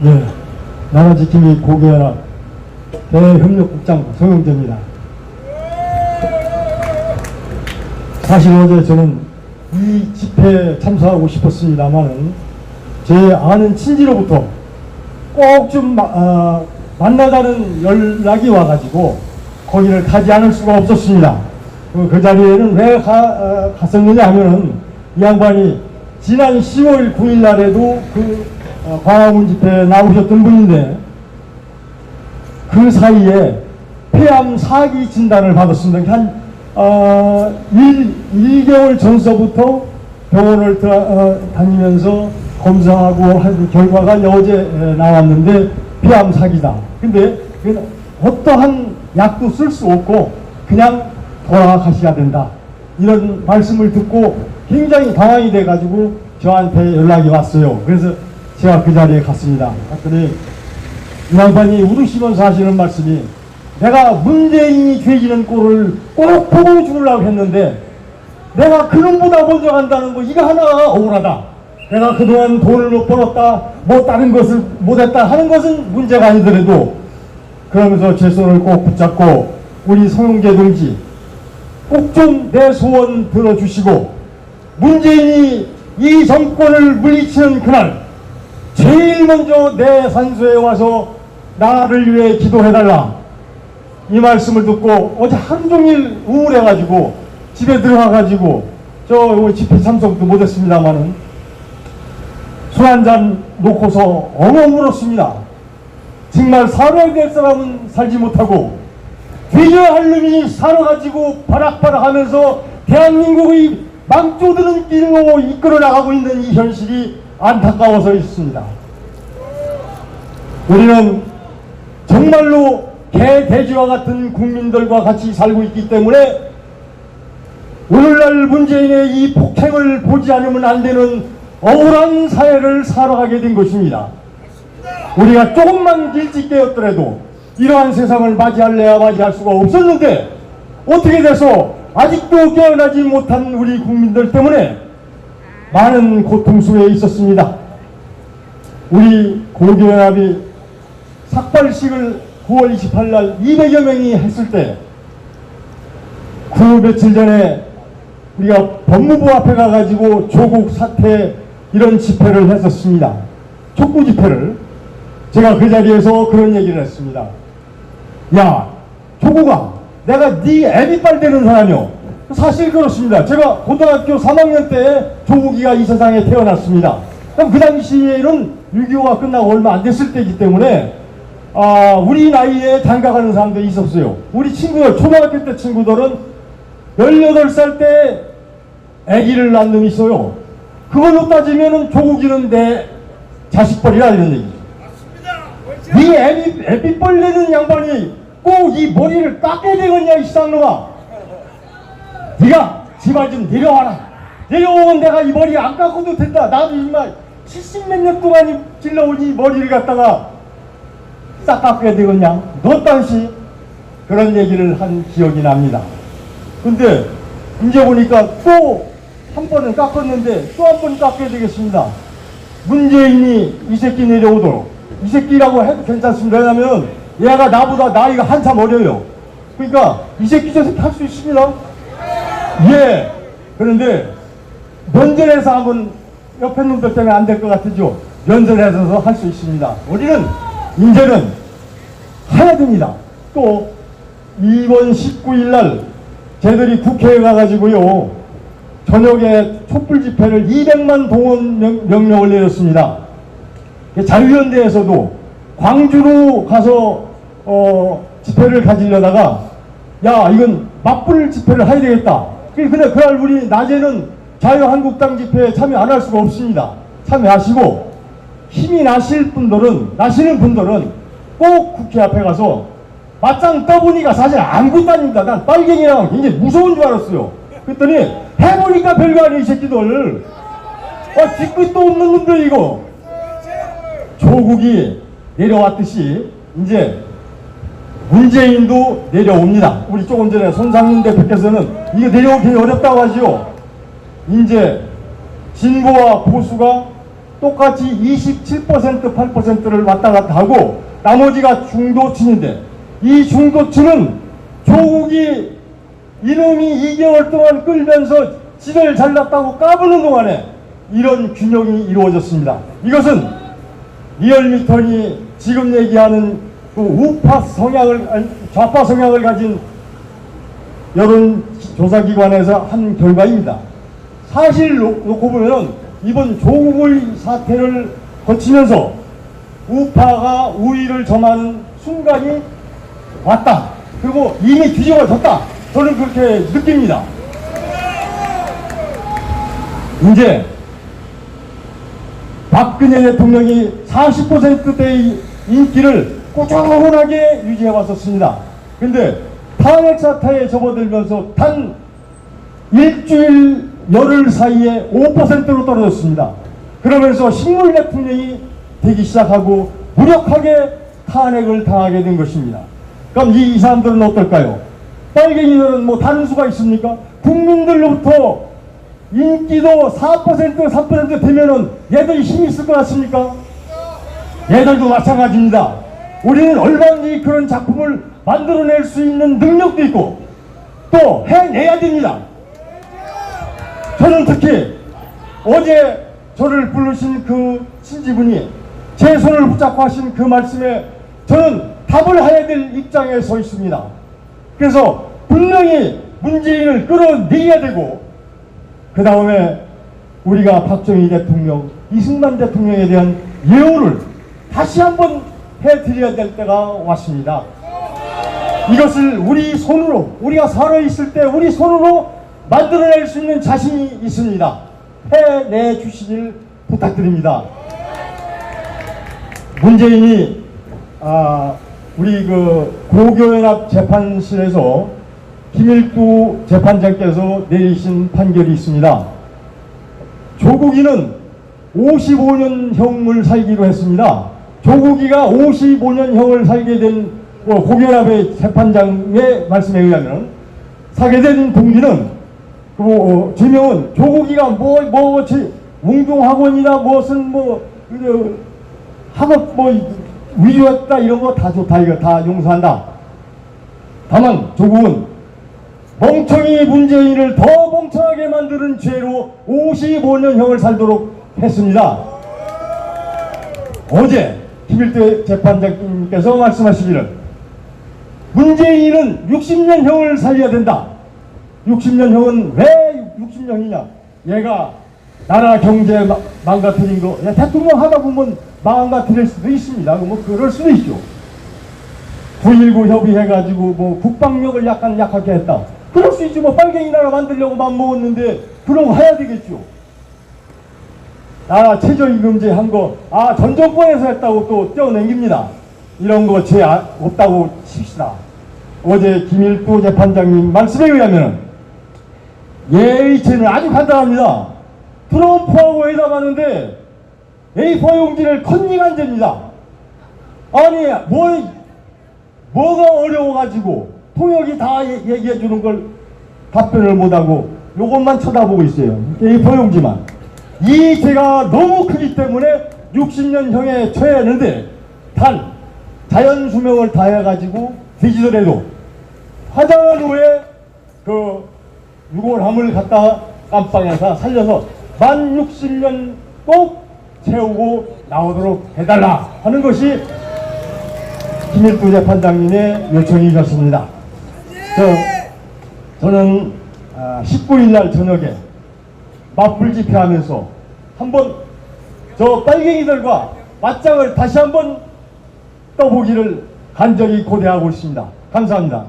네, 나라지킴이 고개연합 대협력국장 송영재입니다. 사실 어제 저는 이 집회에 참석하고 싶었습니다만은 제 아는 친지로부터 꼭 좀 만나자는 연락이 와가지고 거기를 가지 않을 수가 없었습니다. 그 자리에는 왜 갔었느냐 하면은 이 양반이 지난 10월 9일 날에도 광화문 집회에 나오셨던 분인데 그 사이에 폐암 4기 진단을 받았습니다. 한 1개월 전서부터 병원을 다니면서 검사하고 한 결과가 어제 나왔는데 폐암 4기다. 근데 어떠한 약도 쓸 수 없고 그냥 돌아가셔야 된다. 이런 말씀을 듣고 굉장히 당황이 돼가지고 저한테 연락이 왔어요. 그래서 제가 그 자리에 갔습니다. 갔더니 이 양반이 울으시면서 하시는 말씀이 내가 문재인이 죄지는 꼴을 꼭 보고 죽으려고 했는데 내가 그놈보다 먼저 간다는 거 이거 하나 억울하다. 내가 그동안 돈을 못 벌었다 뭐 다른 것을 못했다 하는 것은 문제가 아니더라도 그러면서 제 손을 꼭 붙잡고 우리 송영재 동지 꼭 좀 내 소원 들어주시고 문재인이 이 정권을 물리치는 그날 제일 먼저 내 산소에 와서 나를 위해 기도해달라. 이 말씀을 듣고 어제 하루 종일 우울해가지고 집에 들어가가지고 저 집회 참석도 못했습니다만은 술 한잔 놓고서 엉엉 울었습니다. 정말 살아야 될 사람은 살지 못하고 되져야 할 놈이 살아가지고 바락바락하면서 대한민국의 망조드는 길로 이끌어 나가고 있는 이 현실이 안타까워서 있습니다. 우리는 정말로 개돼지와 같은 국민들과 같이 살고 있기 때문에 오늘날 문재인의 이 폭행을 보지 않으면 안 되는 억울한 사회를 살아가게 된 것입니다. 우리가 조금만 일찍 깨었더라도 이러한 세상을 맞이할래야 맞이할 수가 없었는데 어떻게 돼서 아직도 깨어나지 못한 우리 국민들 때문에 많은 고통 속에 있었습니다. 우리 고교연합이 삭발식을 9월 28일 날 200여 명이 했을 때 그 며칠 전에 우리가 법무부 앞에 가가지고 조국 사퇴 이런 집회를 했었습니다. 촉구 집회를. 제가 그 자리에서 그런 얘기를 했습니다. 야, 조국아, 내가 네 애비빨 되는 사람이요. 사실 그렇습니다. 제가 고등학교 3학년 때 조국이가 이 세상에 태어났습니다. 그 당시에는 6.25가 끝나고 얼마 안 됐을 때이기 때문에 우리 나이에 장가가는 사람들이 있었어요. 우리 친구들, 초등학교 때 친구들은 18살 때 아기를 낳은 놈이 있어요. 그걸로 따지면은 조국이는 내 자식뻘이라 이런 얘기죠. 네 애비뻘 내는 양반이 꼭 이 머리를 깎아야 되겠냐 이 쌍놈아. 네가 제발 좀 내려와라. 내려오면 내가 이 머리 안 깎아도 된다. 나도 정말 70몇 년 동안 길러온 이 머리를 갖다가 싹 깎아야 되겠냐. 너 당시 그런 얘기를 한 기억이 납니다. 근데 이제 보니까 또 한 번은 깎았는데 또 한 번 깎아야 되겠습니다. 문재인이 이 새끼 내려오도록. 이 새끼라고 해도 괜찮습니다. 왜냐면 얘가 나보다 나이가 한참 어려요. 그러니까 이 새끼 저 새끼 할 수 있습니다. 예. 그런데 면전에서 한번 옆에 놈들 때문에 안 될 것 같으죠. 면전에서 할 수 있습니다. 우리는 이제는 해야 됩니다. 또 이번 19일 날 쟤들이 국회에 가가지고요 저녁에 촛불 집회를 200만 동원 명령을 내렸습니다. 자유연대에서도 광주로 가서 집회를 가지려다가 야 이건 맞불 집회를 해야 되겠다. 근데 그날 우리 낮에는 자유한국당 집회에 참여 안 할 수가 없습니다. 참여하시고 힘이 나시는 분들은 꼭 국회 앞에 가서 맞짱 떠보니까 사실 아무것도 아닙니다. 난 빨갱이랑 굉장히 무서운 줄 알았어요. 그랬더니 해보니까 별거 아니에요 이 새끼들. 뒤끝도 없는 놈들 이거. 조국이 내려왔듯이 이제 문재인도 내려옵니다. 우리 조금 전에 손상윤 대표께서는 이거 내려오기 어렵다고 하지요. 이제 진보와 보수가 똑같이 27%, 8%를 왔다 갔다 하고 나머지가 중도층인데 이 중도층은 조국이 이놈이 2개월 동안 끌면서 지를 잘랐다고 까부는 동안에 이런 균형이 이루어졌습니다. 이것은 리얼미턴이 지금 얘기하는 그 우파 성향을, 좌파 성향을 가진 여론조사기관에서 한 결과입니다. 사실 놓고 보면 이번 조국의 사태를 거치면서 우파가 우위를 점하는 순간이 왔다. 그리고 이미 뒤집어졌다. 저는 그렇게 느낍니다. 이제 박근혜 대통령이 40%대의 인기를 꾸준하게 유지해 왔었습니다. 근데 탄핵 사태에 접어들면서 단 일주일 열흘 사이에 5%로 떨어졌습니다. 그러면서 식물 대통령이 되기 시작하고 무력하게 탄핵을 당하게 된 것입니다. 그럼 이 사람들은 어떨까요? 빨갱이들은 뭐 다른 수가 있습니까? 국민들로부터 인기도 4%, 3% 되면은 얘들이 힘이 있을 것 같습니까? 얘들도 마찬가지입니다. 우리는 얼마든지 그런 작품을 만들어낼 수 있는 능력도 있고 또 해내야 됩니다. 저는 특히 어제 저를 부르신 그 친지분이 제 손을 붙잡고 하신 그 말씀에 저는 답을 해야 될 입장에 서 있습니다. 그래서 분명히 문재인을 끌어내야 되고 그 다음에 우리가 박정희 대통령, 이승만 대통령에 대한 예우를 다시 한번 해드려야 될 때가 왔습니다. 이것을 우리 손으로, 우리가 살아있을 때 우리 손으로 만들어낼 수 있는 자신이 있습니다. 해내 주시길 부탁드립니다. 문재인이 우리 그 고교연합 재판실에서 김일두 재판장께서 내리신 판결이 있습니다. 조국이는 55년형을 살기로 했습니다. 조국이가 55년형을 살게 된 고교연합의 재판장의 말씀에 의하면 사게 된 동기는 제명은 조국이가 웅중학원이나 무슨 학업 위조했다 이런 거 다 좋다, 이거 다 용서한다. 다만 조국은 멍청이 문재인을 더 멍청하게 만드는 죄로 55년형을 살도록 했습니다. 어제 김일두 재판장님께서 말씀하시기를 문재인은 60년형을 살려야 된다. 60년형은 왜 60년이냐? 얘가 나라 경제 망가뜨린 거, 대통령 하다 보면 망가뜨릴 수도 있습니다. 그럴 수도 있죠. 9.19 협의해가지고 국방력을 약간 약하게 했다. 그럴 수 있지. 빨갱이 나라 만들려고 맘먹었는데 그런 거 해야 되겠죠. 최저임금제 한 거, 전 정권에서 했다고 또 떼어넘깁니다. 이런 거 죄 없다고 칩시다. 어제 김일두 재판장님 말씀에 의하면 예의죄는 아주 간단합니다. 트럼프하고 회담하는데 A4 용지를 컨닝한 죄입니다. 아니 뭐가 어려워가지고 통역이 다 얘기해주는 걸 답변을 못하고 요것만 쳐다보고 있어요. A4 용지만. 이 죄가 너무 크기 때문에 60년형에 처했는데 단 자연수명을 다해가지고 되지더라도 화장한 후에 그 유골함을 갖다 깜빵에서 살려서 만 60년 꼭 채우고 나오도록 해달라 하는 것이 김일두 재판장님의 요청이셨습니다. 저는 19일 날 저녁에 맞불 집회하면서 한번 저 빨갱이들과 맞짱을 다시 한번 떠보기를 간절히 고대하고 있습니다. 감사합니다.